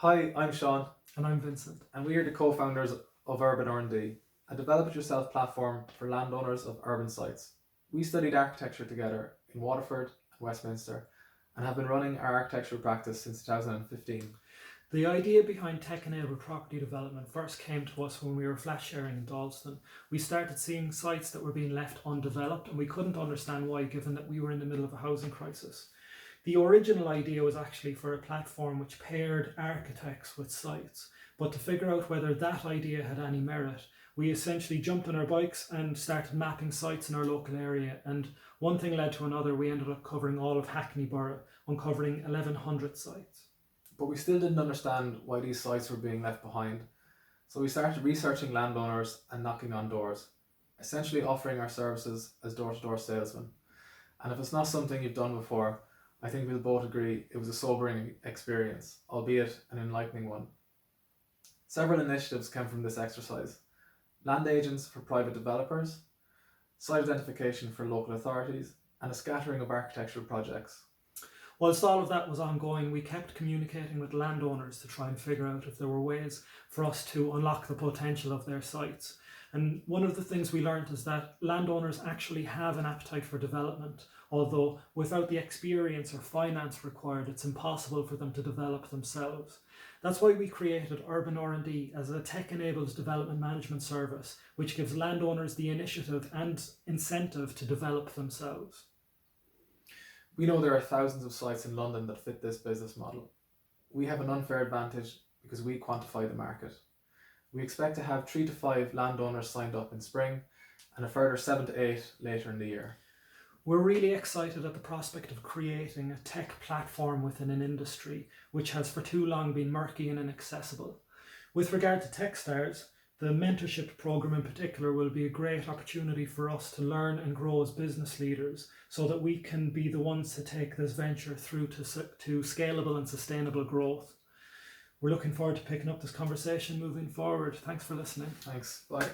Hi, I'm Sean, And I'm Vincent. and we are the co-founders of Urban R&D, a develop-it-yourself platform for landowners of urban sites. We studied architecture together in Waterford and Westminster, and have been running our architectural practice since 2015. The idea behind tech-enabled property development first came to us when we were flat sharing in Dalston. We started seeing sites that were being left undeveloped, and we couldn't understand why, given that we were in the middle of a housing crisis. The original idea was actually for a platform which paired architects with sites, but to figure out whether that idea had any merit, we essentially jumped on our bikes and started mapping sites in our local area, and one thing led to another. We ended up covering all of Hackney Borough, uncovering 1,100 sites. But we still didn't understand why these sites were being left behind, so we started researching landowners and knocking on doors, essentially offering our services as door-to-door salesmen. And if it's not something you've done before, I think we'll both agree it was a sobering experience, albeit an enlightening one. Several initiatives came from this exercise: land agents for private developers, site identification for local authorities, and a scattering of architectural projects. Whilst all of that was ongoing, we kept communicating with landowners to try and figure out if there were ways for us to unlock the potential of their sites. And one of the things we learned is that landowners actually have an appetite for development, although without the experience or finance required, it's impossible for them to develop themselves. That's why we created Urban R&D as a tech-enabled development management service, which gives landowners the initiative and incentive to develop themselves. We know there are thousands of sites in London that fit this business model. We have an unfair advantage because we quantify the market. We expect to have 3 to 5 landowners signed up in spring and a further 7 to 8 later in the year. We're really excited at the prospect of creating a tech platform within an industry which has for too long been murky and inaccessible. With regard to Techstars, the mentorship program in particular will be a great opportunity for us to learn and grow as business leaders so that we can be the ones to take this venture through to scalable and sustainable growth. We're looking forward to picking up this conversation moving forward. Thanks for listening. Thanks. Bye.